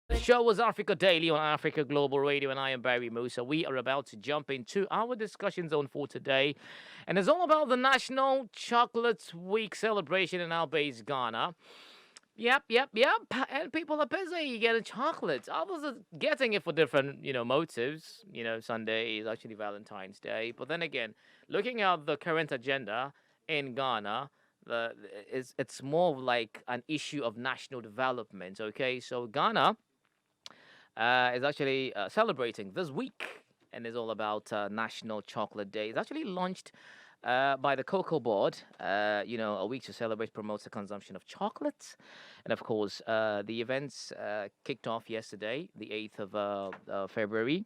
The show was Africa Daily on Africa Global Radio, and I am Barry Musa. We are about to jump into our discussion zone for today, and it's all about the National Chocolate Week celebration in our base Ghana. Yep. And people are busy getting chocolates. Others are getting it for different, motives. Sunday is actually Valentine's Day, but then again, looking at the current agenda in Ghana, it's more of like an issue of national development. Okay, so Ghana is actually celebrating this week, and is all about National Chocolate Day. It's actually launched by the Cocoa Board, a week to celebrate, promotes the consumption of chocolates. And of course, the events kicked off yesterday, the 8th of February,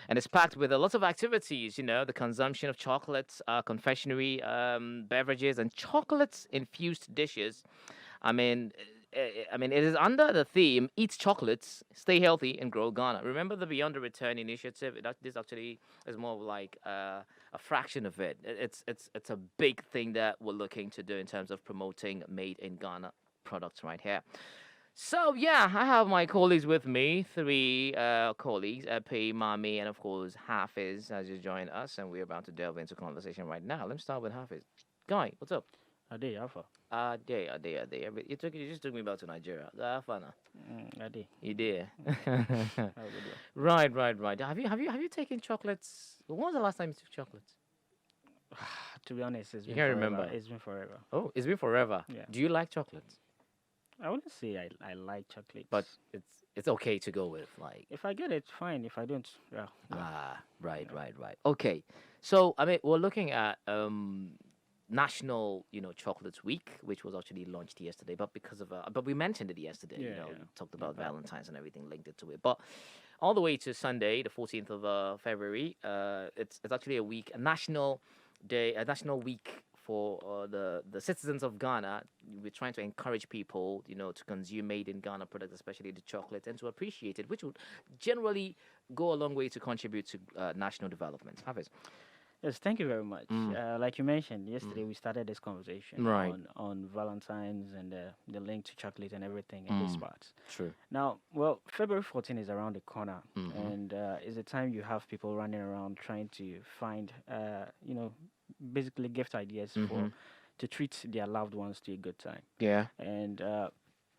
and it's packed with a lot of activities, the consumption of chocolates, confectionery, beverages, and chocolates infused dishes. I mean, it is under the theme "Eat chocolates, stay healthy, and grow Ghana." Remember the Beyond the Return initiative? This actually is more of like a fraction of it. It's a big thing that we're looking to do in terms of promoting made in Ghana products right here. So yeah, I have my colleagues with me, three colleagues, Epi, Mami, and of course Hafiz has just joined us, and we're about to delve into conversation right now. Let me start with Hafiz. Guy, what's up? Ade, Alpha. A day. You just took me back to Nigeria. Fana. Ade. You did. How good Right. Have you taken chocolates? When was the last time you took chocolates? To be honest, it's You been can't forever. remember. It's been forever. Oh, it's been forever. Yeah. Do you like chocolates? I wouldn't say I like chocolates. But it's okay to go with like. if I get it, fine. If I don't, well, no. Right. Okay. So I mean, we're looking at National, Chocolates Week, which was actually launched yesterday, but but we mentioned it yesterday, Yeah. talked about Valentines and everything linked it to it. But all the way to Sunday, the 14th of February, it's actually a week, a national day, a national week for the citizens of Ghana. We're trying to encourage people, to consume made in Ghana products, especially the chocolate, and to appreciate it, which would generally go a long way to contribute to national development. Hafiz. Yes, thank you very much. Mm. Like you mentioned yesterday, we started this conversation Right. on Valentine's and the link to chocolate and everything in this part. True. Now, well, February 14 is around the corner, Mhm. and it's a time you have people running around trying to find, basically gift ideas to treat their loved ones to a good time. Yeah. And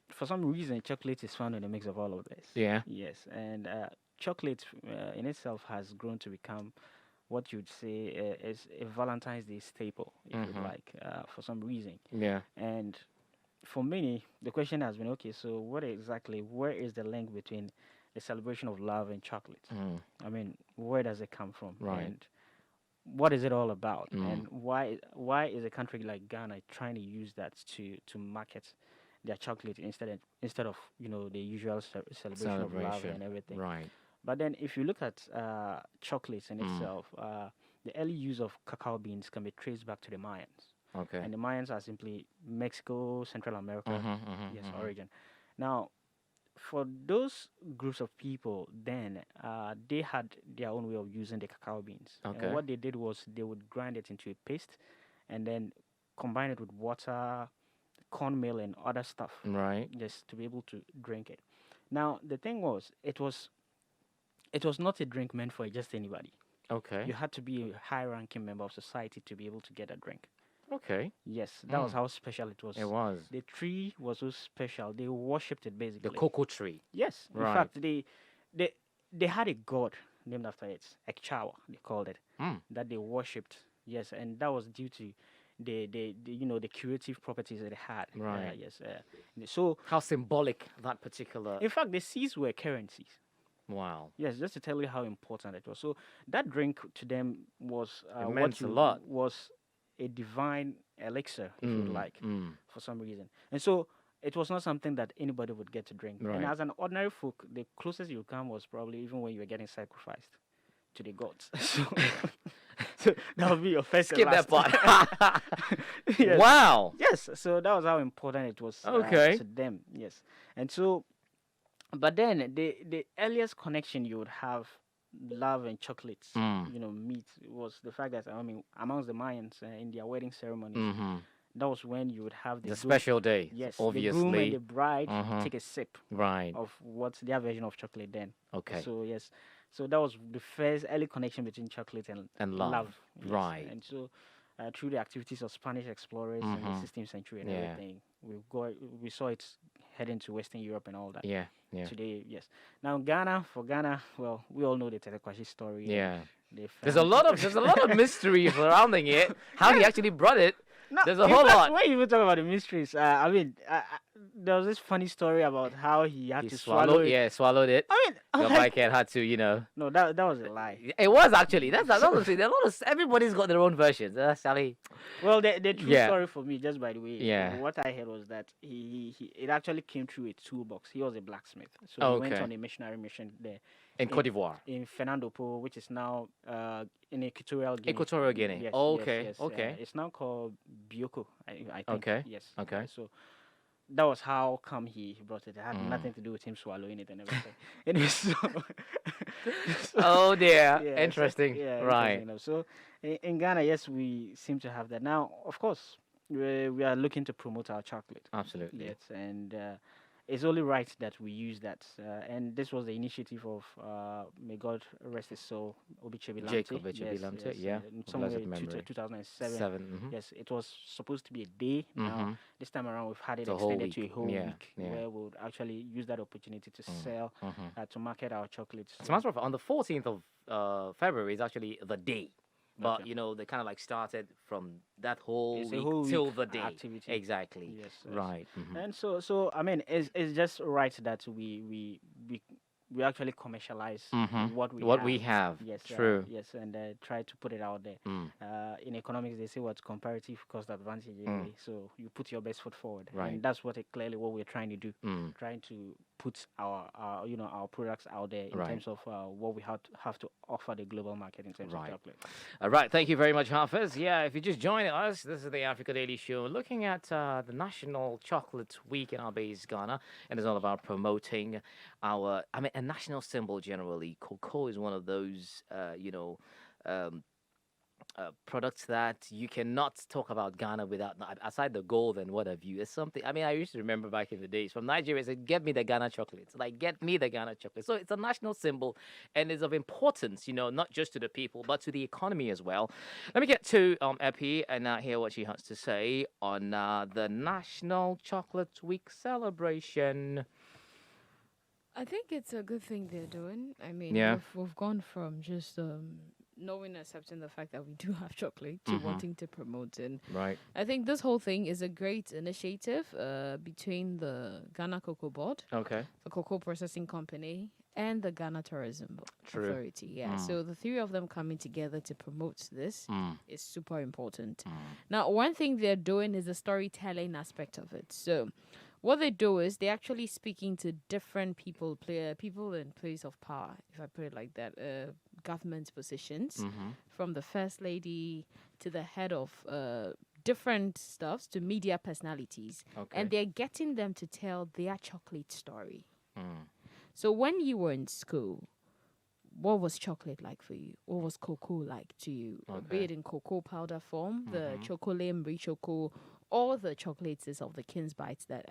for some reason, chocolate is found in the mix of all of this. Yeah. Yes, and chocolate in itself has grown to become what you'd say is a Valentine's Day staple, if you'd like, for some reason. Yeah. And for many, the question has been, okay, so where is the link between the celebration of love and chocolate? I mean, where does it come from? Right. And what is it all about? And why is a country like Ghana trying to use that to market their chocolate instead of the usual celebration of love Celebration. and everything? Right. But then, if you look at chocolates in itself, the early use of cacao beans can be traced back to the Mayans. Okay. And the Mayans are simply Mexico, Central America, yes, origin. Now, for those groups of people, then they had their own way of using the cacao beans. Okay. And what they did was they would grind it into a paste, and then combine it with water, cornmeal, and other stuff, Right. just to be able to drink it. Now, the thing was, it was not a drink meant for just anybody. Okay. You had to be a high-ranking member of society to be able to get a drink. Okay. Yes, that was how special it was. It was The tree was so special. They worshipped it the basically. cocoa tree. Yes, Right. in fact, they had a god named after it, Ekchawa, they called it, that they worshipped. Yes, and that was due to the curative properties that it had. Right. Yes. So, How symbolic that particular. in fact, the seeds were currencies. Wow. Yes, just to tell you how important it was. So that drink to them was It meant a lot. was a divine elixir, if you'd like, Mm. for some reason. And so it was not something that anybody would get to drink. Right. And as an ordinary folk, the closest you come was probably even when you were getting sacrificed to the gods. So that would be your first and Skip that last. part. Yes. Wow. Yes, so that was how important it was Okay. to them. Yes, and so, but then the earliest connection you would have, love and chocolates, meet, was the fact that, I mean, amongst the Mayans in their wedding ceremonies, That was when you would have the The special day, yes, the groom and the obviously. bride Uh-huh. take a sip Right. of what's their version of chocolate then. Okay. So yes, so that was the first early connection between chocolate and And love. love. Yes, Right. and so through the activities of Spanish explorers in the Mm-hmm. 16th century and Yeah. everything, we saw it heading to Western Europe and all that. Yeah. Yeah. Today, yes. Now Ghana, for Ghana, well, we all know the Tetekwashi story and Yeah. they There's a found lot of mystery surrounding it. How he actually brought it. no, There's a in whole fact, lot. when you even talk about the mysteries, I mean, there was this funny story about how he had He to swallow it. Yeah, swallowed it. I mean, I'm Your like, bike had to, you know. no, that was a lie. It was actually. That's honestly. There are a lot of. Everybody's got their own versions. Sally. Well, the true Yeah. story for me, just by the way, Yeah. what I heard was that he it actually came through a toolbox. He was a blacksmith, so he went Okay. on a missionary mission there In Cote d'Ivoire. in Fernando Po, which is now in Equatorial Guinea. Equatorial Guinea. Yes, Okay. yes, yes. Okay. It's now called Bioko, I think. Okay, Yes. okay. So that was how come he brought it. It had Mm. nothing to do with him swallowing it and everything. Anyway, Oh dear. yeah, so- Interesting. yeah, Right. interesting enough. So in Ghana, yes, we seem to have that now. Of course, we are looking to promote our chocolate. Absolutely. Yes, and it's only right that we use that. And this was the initiative of, may God rest his soul, Obichebi Lamte. Jacob Obichebi Lamte, yeah, of somewhere blessed in memory. 2007. 7. Mm-hmm. Yes, it was supposed to be a day. Now, Mhm. this time around, we've had it It's a whole extended to a week. whole Yeah, week yeah. where we would actually use that opportunity to sell, Mhm. to market our chocolates. As a matter of fact, on the 14th of February is actually the day. But Okay. you know, they kind of like started from that whole It's a week whole till week the day. activity. Exactly. Yes, yes. Right. Mhm. And so I mean, it's just right that we actually commercialize Mhm. what we What have. we have. Yes, True. yes, and try to put it out there. Mm. In economics, they say what's comparative cost advantage. Anyway. So you put your best foot forward, Right. and that's clearly what we're trying to do. Mm. Trying to put our products out there in Right. terms of what we have to offer the global market in terms Right. of chocolate. All right, thank you very much, Hafiz. Yeah, if you just joined us, this is the Africa Daily Show, looking at the National Chocolate Week in our base, Ghana, and it's all about promoting a national symbol generally. Cocoa is one of those, um, products that you cannot talk about Ghana without, aside the gold and what have you. It's something, I used to remember back in the days from Nigeria, I said, get me the Ghana chocolates. Like, get me the Ghana chocolate. So it's a national symbol and is of importance, not just to the people, but to the economy as well. Let me get to Epi and hear what she has to say on the National Chocolate Week celebration. I think it's a good thing they're doing. I mean, Yeah. we've gone from just knowing, accepting the fact that we do have chocolate to Mhm. wanting to promote it. Right. I think this whole thing is a great initiative between the Ghana Cocoa Board, Okay. the cocoa processing company, and the Ghana Tourism True. Authority. Yeah, Mm. so the three of them coming together to promote this Mm. is super important. Mm. Now, one thing they're doing is the storytelling aspect of it. So, what they do is they're actually speaking to different people in place of power, if I put it like that, government positions, Mhm. from the first lady to the head of different stuffs to media personalities, Okay. and they're getting them to tell their chocolate story. Mm. So, when you were in school, what was chocolate like for you? What was cocoa like to you? Be Okay. it in cocoa powder form, the Mhm. chocolate, choco, all the chocolates is of the King's Bites that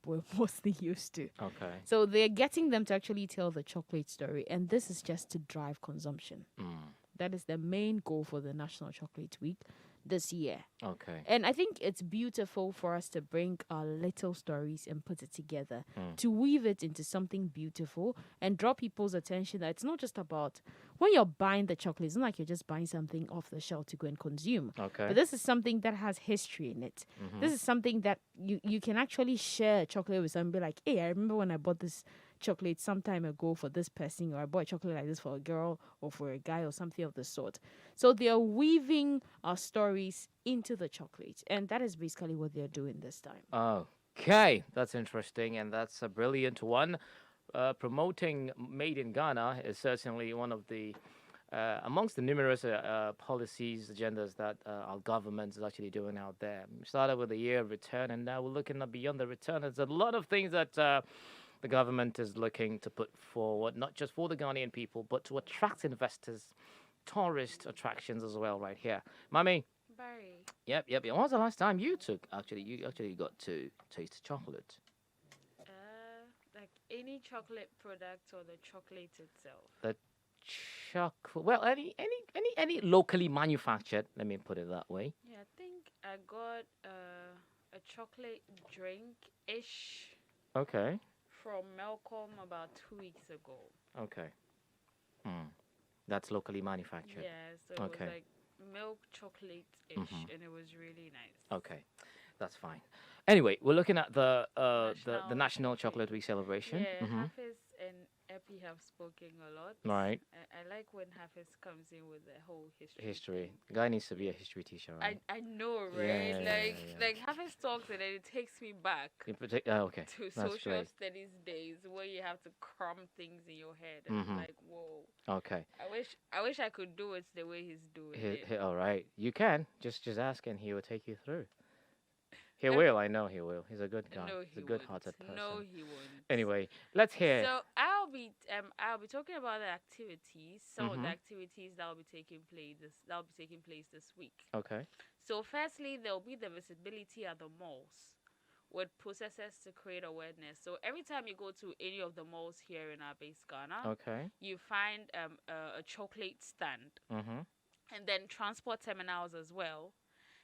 we're mostly used to. Okay. So they're getting them to actually tell the chocolate story, and this is just to drive consumption. Mm. That is the main goal for the National Chocolate Week this year. Okay. And I think it's beautiful for us to bring our little stories and put it together, Mm. to weave it into something beautiful and draw people's attention that it's not just about when you're buying the chocolate, it's not like you're just buying something off the shelf to go and consume. Okay. But this is something that has history in it. Mhm. This is something that you can actually share chocolate with someone and be like, hey, I remember when I bought this chocolate some time ago for this person, or I bought chocolate like this for a girl or for a guy or something of the sort. So they are weaving our stories into the chocolate, and that is basically what they're doing this time. Okay, that's interesting, and that's a brilliant one. Promoting Made in Ghana is certainly one of the amongst the numerous policies, agendas that our government is actually doing out there. We started with the year of return, and now we're looking at beyond the return. There's a lot of things that the government is looking to put forward, not just for the Ghanaian people, but to attract investors, tourist attractions as well, right here. Mami, Barry. Yep, yep. When was the last time you actually got to taste chocolate? Like any chocolate product or the chocolate itself. The chocolate. Well, any locally manufactured. Let me put it that way. Yeah, I think I got a chocolate drink ish Okay. from Malcolm about 2 weeks ago. Okay. Hmm. That's locally manufactured. Yeah, so it was Okay. like milk chocolate ish, Mhm. and it was really nice. Okay. That's fine. Anyway, we're looking at the National Chocolate. Chocolate Week celebration. Yeah, Hmm. Hafiz and Epi have spoken a lot. Right. I like when Hafiz comes in with the whole history. History. thing. Guy needs to be a history teacher, right? I know, Yeah, right? yeah, yeah, yeah. Like Hafiz talks and then it takes me back Okay. to That's social great. studies days where you have to cram things in your head and Mhm. like, whoa. Okay. I wish I could do it the way he's doing it. All right. You can just ask, and he will take you through. He Um, will. I know he will. He's a good guy. No, He's a he good-hearted won't. person. No, he won't. Anyway, let's hear. So I'll be talking about the activities, some of the Mhm. activities that will be taking place this week. Okay. So firstly, there will be the visibility at the malls with processes to create awareness. So every time you go to any of the malls here in our base Ghana, Okay. you find a chocolate stand, Mhm. and then transport terminals as well.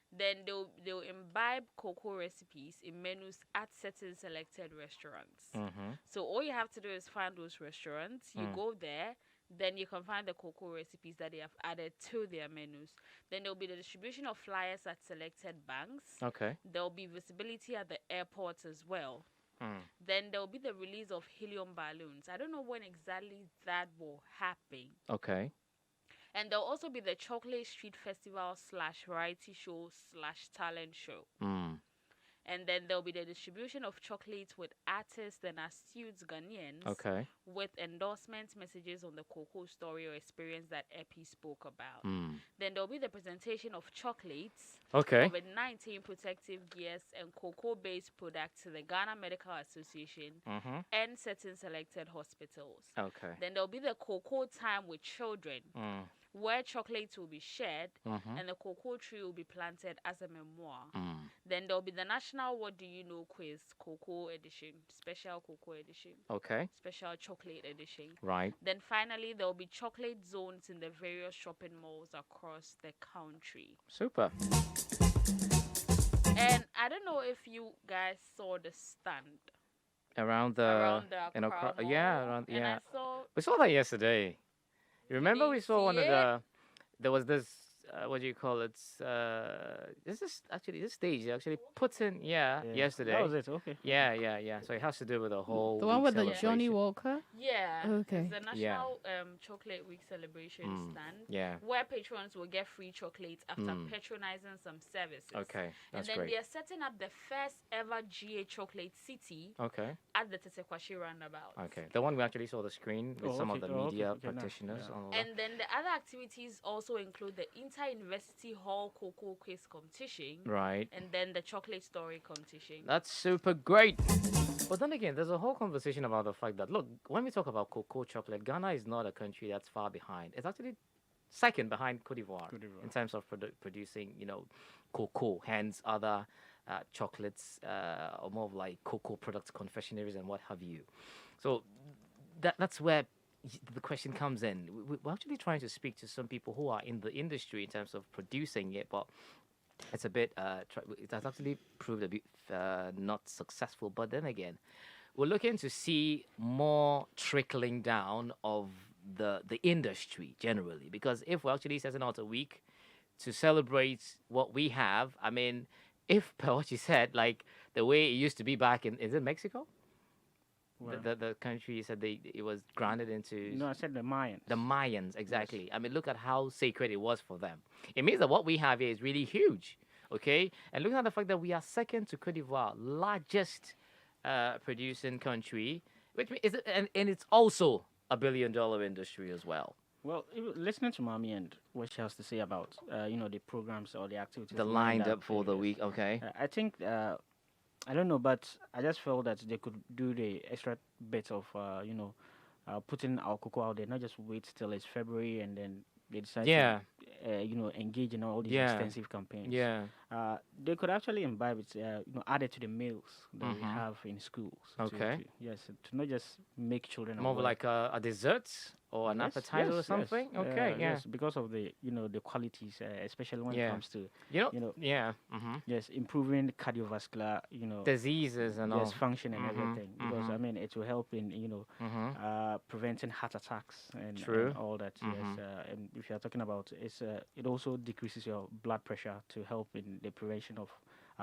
Then they'll imbibe cocoa recipes in menus at certain selected restaurants. Mhm. So all you have to do is find those restaurants. You Mm. go there, then you can find the cocoa recipes that they have added to their menus. Then there'll be the distribution of flyers at selected banks. Okay. There'll be visibility at the airports as well. Mm. Then there'll be the release of helium balloons. I don't know when exactly that will happen. Okay. And there'll also be the Chocolate Street Festival / variety show / talent show. Mm. And then there'll be the distribution of chocolates with artists and astute Ghanaians Okay. with endorsement messages on the cocoa story or experience that Epi spoke about. Mm. Then there'll be the presentation of chocolates, Okay. COVID-19 protective gears, and cocoa-based products to the Ghana Medical Association Mhm. and certain selected hospitals. Okay. Then there'll be the cocoa time with children, Mm. where chocolates will be shared Mhm. and the cocoa tree will be planted as a memoir. Mm. Then there'll be the National What Do You Know quiz, cocoa edition, special cocoa edition, Okay. special chocolate edition. Right. Then finally, there'll be chocolate zones in the various shopping malls across the country. Super. And I don't know if you guys saw the stand Around the around the in Accra Accra, yeah, Mall, around and yeah. I saw We saw that yesterday. You remember we didn't saw one see of it. the. There was this. What do you call it? This stage they actually put in yesterday. That was it. Okay. Yeah. So it has to do with the whole Oh, The one week with the celebration. Johnny Walker? Yeah. Okay. It's the National Chocolate Week celebration stand Yeah. where patrons will get free chocolates after Mm. patronizing some services. Okay. And That's then great. they're setting up the first ever GA chocolate city Okay. at the Tetekwashi roundabout. Okay. The one we actually saw the screen with some of the media Okay, now, practitioners. yeah. and all that. And then the other activities also include the Inter-University Hall Cocoa Quiz competition Right. and then the chocolate story competition. That's super great. But then again, there's a whole conversation about the fact that, look, when we talk about cocoa chocolate, Ghana is not a country that's far behind. It's actually second behind Cote d'Ivoire, in terms of producing, cocoa, hence other chocolates, or more of like cocoa products, confectionaries, and what have you. So that's where the question comes in. We're actually trying to speak to some people who are in the industry in terms of producing it, but it's a bit it has actually proved a bit not successful. But then again, we're looking to see more trickling down of the industry generally, because if we're actually setting out a week to celebrate what we have, I mean, if per what you said, like the way it used to be back in, is it Mexico? Well, The country you said it was granted into. no, I said the Mayans. The Mayans, exactly. I mean, look at how sacred it was for them. It means that what we have here is really huge, okay? And looking at the fact that we are second to Cote d'Ivoire, largest producing country, which is, and it's also a billion-dollar industry as well. Well, listening to Mommy and what she has to say about, the programs or the activities The lined up for the previous, week, okay? I think, I don't know, but I just felt that they could do the extra bit of, putting our cocoa out there, not just wait till it's February and then they decide Yeah. to engage in all these Yeah. extensive campaigns. Yeah. They could actually imbibe it, add it to the meals that we have in schools. Okay. To not just make children More of aware. like a dessert or an appetizer or something. Okay. Yeah. Yes, because of the the qualities, especially when it Yeah. comes to You know. Yeah. yes, improving cardiovascular Diseases and yes all. function and everything. Because I mean, it will help in preventing heart attacks and True. all that. Yes, and if you are talking about it also decreases your blood pressure to help in the prevention of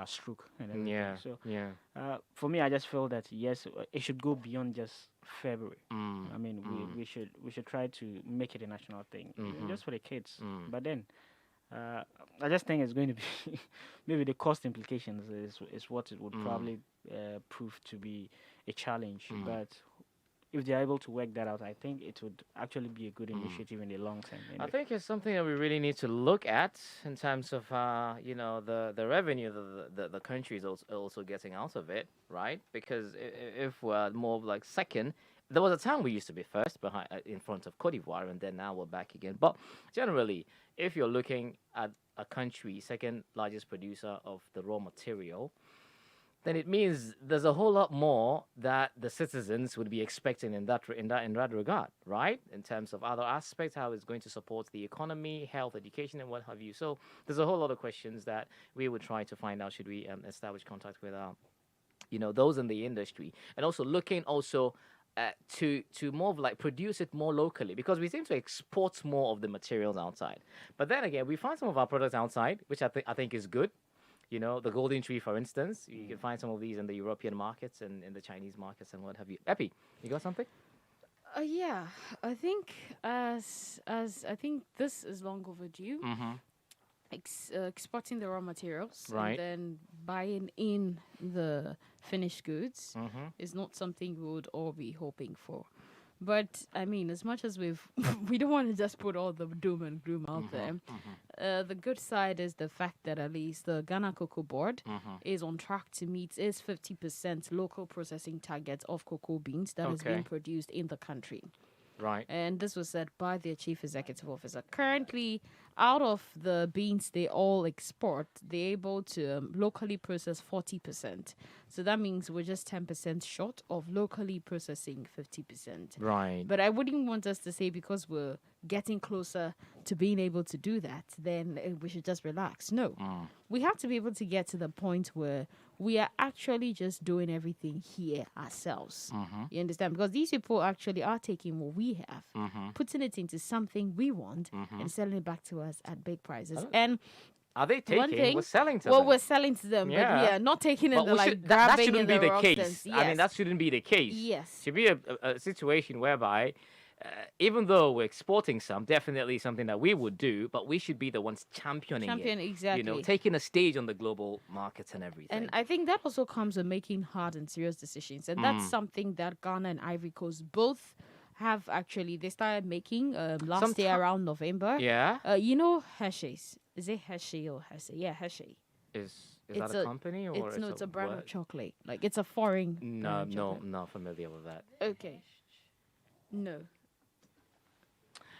stroke and everything. Yeah. So Yeah. for me, I just feel that yes, it should go beyond just February. I mean, we should try to make it a national thing, just for the kids. But then, I just think it's going to be maybe the cost implications is what it would probably prove to be a challenge. But if they are able to work that out, I think it would actually be a good initiative in the long term. I think it's something that we really need to look at in terms of the revenue that the country is also getting out of it, right? Because if we're more of like second, there was a time we used to be first behind in front of Cote d'Ivoire, and then now we're back again. But generally, if you're looking at a country second largest producer of the raw material, then it means there's a whole lot more that the citizens would be expecting in that regard, right? In terms of other aspects, how it's going to support the economy, health, education, and what have you. So there's a whole lot of questions that we would try to find out should we establish contact with those in the industry, and also looking to more of like produce it more locally, because we seem to export more of the materials outside. But then again, we find some of our products outside, which I think is good. The golden tree, for instance, you can find some of these in the European markets and in the Chinese markets and what have you. Epi, you got something? Yeah, I think as I think this is long overdue. Exporting the raw materials Right. and then buying in the finished goods is not something we would all be hoping for. But I mean, as much as we don't want to just put all the doom and gloom out there. The good side is the fact that at least the Ghana Cocoa Board is on track to meet its 50% local processing target of cocoa beans that is being Okay. produced in the country. Right. And this was said by their chief executive officer. Currently, out of the beans they all export, they're able to locally process 40%. So that means we're just 10% short of locally processing 50%. Right. But I wouldn't want us to say because we're getting closer to being able to do that, then we should just relax. No. We have to be able to get to the point where we are actually just doing everything here ourselves. You understand? Because these people actually are taking what we have, putting it into something we want, and selling it back to us at big prices. And Are they one taking? thing, We're selling to well, them. we're selling to them, Yeah. but not taking it But we like should- that grabbing shouldn't in be the the wrong case. sense. I mean, Yes. that shouldn't be the case. Yes. Should be a situation whereby, even though we're exporting some, definitely something that we would do, but we should be the ones championing Champion, it. exactly. Taking a stage on the global markets and everything. And I think that also comes with making hard and serious decisions. And that's something that Ghana and Ivory Coast both have actually, they started making last year around November. yeah, Hershey's. Is it Hershey or Hershey? Yeah, Hershey. is It's that a company or it's a brand of what? chocolate. Like it's a foreign No, brand of no, chocolate. not familiar with that. Okay. No.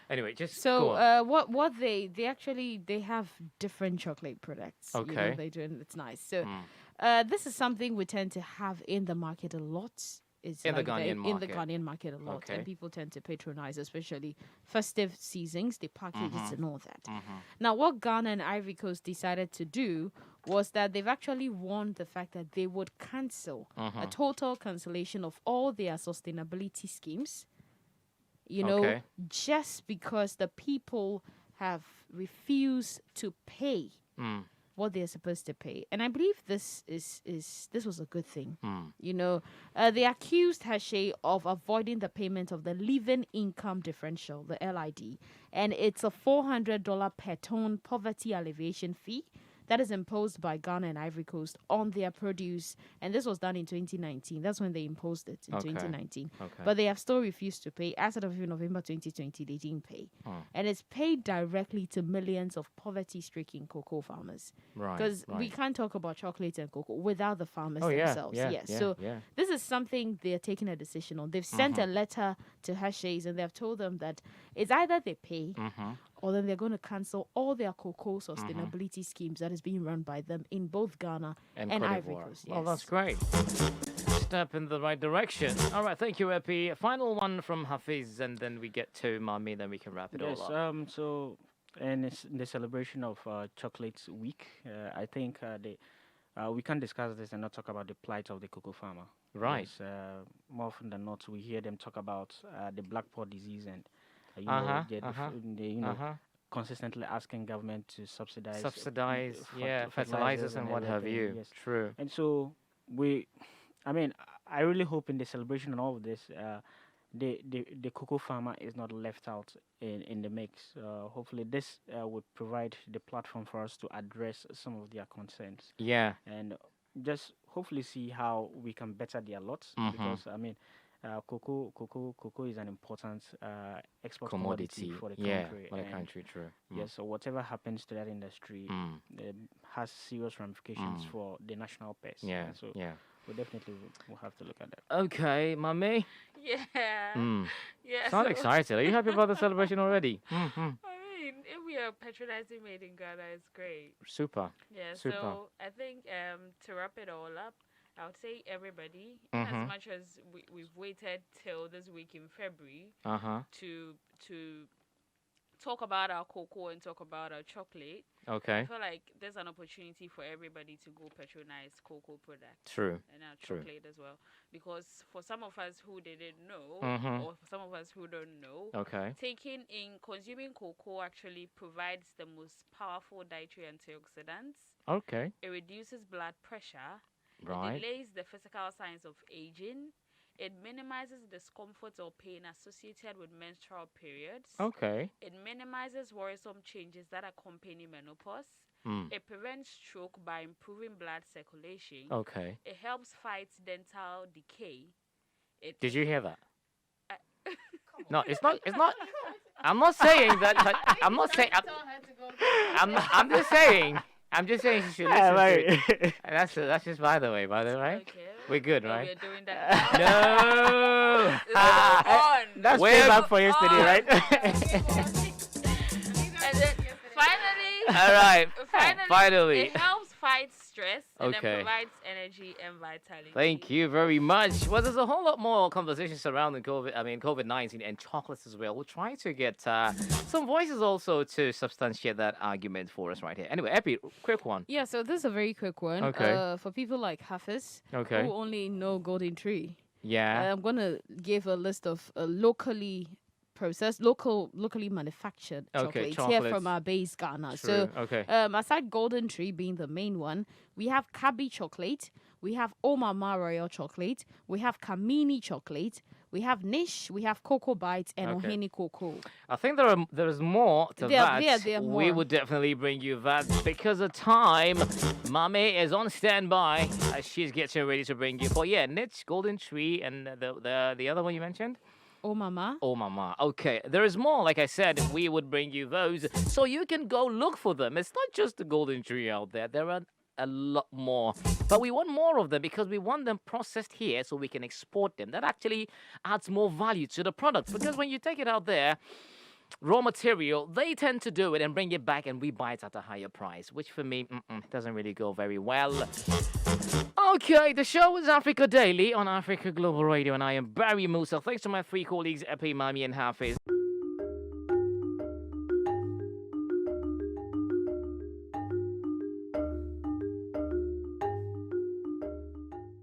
Anyway, just So go on. what they have different chocolate products. Okay. They do, and it's nice. So this is something we tend to have in the market a lot. It's In the like Ghanaian in the market. Ghanaian market a lot, Okay. and people tend to patronize, especially festive seasons. They package Mm-hmm. it and all that. Now, what Ghana and Ivory Coast decided to do was that they've actually warned the fact that they would cancel a total cancellation of all their sustainability schemes. Okay. Just because the people have refused to pay what they're supposed to pay. And I believe this was a good thing. They accused Hershey of avoiding the payment of the living income differential, the LID, and it's a $400 per ton poverty alleviation fee that is imposed by Ghana and Ivory Coast on their produce. And this was done in 2019. That's when they imposed it in Okay. 2019. Okay. But they have still refused to pay. As of November 2020, they didn't pay. And it's paid directly to millions of poverty-stricken cocoa farmers. Right. Because we right. can't talk about chocolate and cocoa without the farmers Oh, yeah, themselves. yeah, Yes. yeah, So yeah. this is something they're taking a decision on. They've sent a letter to Hershey's and they've told them that it's either they pay or then they're going to cancel all their cocoa sustainability schemes that is being run by them in both Ghana and Cote Ivory d'Ivoire. Coast. Well, Yes. that's great. Step in the right direction. All right, thank you, Epi. Final one from Hafiz, and then we get to Mami, then we can wrap it Yes. all up. So, and it's the celebration of Chocolates Week. I think we can't discuss this and not talk about the plight of the cocoa farmer. Right. Yes, more often than not, we hear them talk about the black pod disease and consistently asking government to subsidize fertilizers and what have everything, you. yes. True. And so I really hope in the celebration and all of this, the cocoa farmer is not left out in the mix. Hopefully, this would provide the platform for us to address some of their concerns Yeah. and just hopefully see how we can better their lots. Because cocoa is an important export commodity for the country. For the and country, true. yes, so whatever happens to that industry has serious ramifications for the national purse. Yeah, And so yeah. we definitely will have to look at that. Okay, Mami. Yeah. Yeah. Sound so- excited. Are you happy about the celebration already? I mean, if we are patronizing made in Ghana, it's great. Super. Yeah. Super. So I think to wrap it all up, I would say everybody, Mhm. as much as we've waited till this week in February Uh-huh. to talk about our cocoa and talk about our chocolate, I Okay. feel like there's an opportunity for everybody to go patronize cocoa products. True. And our True. chocolate as well. Because for some of us who didn't know, Mhm. or for some of us who don't know, Okay. consuming cocoa actually provides the most powerful dietary antioxidants. Okay. It reduces blood pressure. It Right. delays the physical signs of aging. It minimizes discomfort or pain associated with menstrual periods. Okay. It minimizes worrisome changes that accompany menopause. Mm. It prevents stroke by improving blood circulation. Okay. It helps fight dental decay. Did you hear that? I- No, it's not. It's not. I'm not saying that. I'm not saying. I'm just saying. I'm just saying you should listen to it. And that's just by the way, right? Okay. We're good, So right? We're doing that. No. Let's move on. That's We're payback for yesterday, on. right? And then finally, All right. Finally. it helps fight stress and Okay. then provides energy and vitality. Thank you very much. Well, there's a whole lot more conversation surrounding COVID-19 and chocolates as well. We'll try to get some voices also to substantiate that argument for us right here. Anyway, Epi, quick one. Yeah, so this is a very quick one. Okay. For people like Hafiz, Okay. who only know Golden Tree, Yeah. I'm gonna give a list of locally processed, locally manufactured Okay, chocolates here chocolates. from our base Ghana. True. So Okay. aside Golden Tree being the main one, we have Kabi chocolate, we have Omama Royal chocolate, we have Kamini chocolate, we have Nish, we have Cocoa Bites, and Okay. Oheni Cocoa. I think there is more to that. there are We more. would definitely bring you that because of time. Mame is on standby as she's getting ready to bring you. But yeah, Niche, Golden Tree, and the other one you mentioned. Omama. Oh, mama. Okay, there is more. Like I said, we would bring you those so you can go look for them. It's not just the Golden Tree out there. There are a lot more. But we want more of them because we want them processed here so we can export them. That actually adds more value to the product because when you take it out there, raw material, they tend to do it and bring it back and we buy it at a higher price, which for me doesn't really go very well. Okay, the show is Africa Daily on Africa Global Radio and I am Barry Musa. Thanks to my three colleagues, Epi, Mami and Hafiz.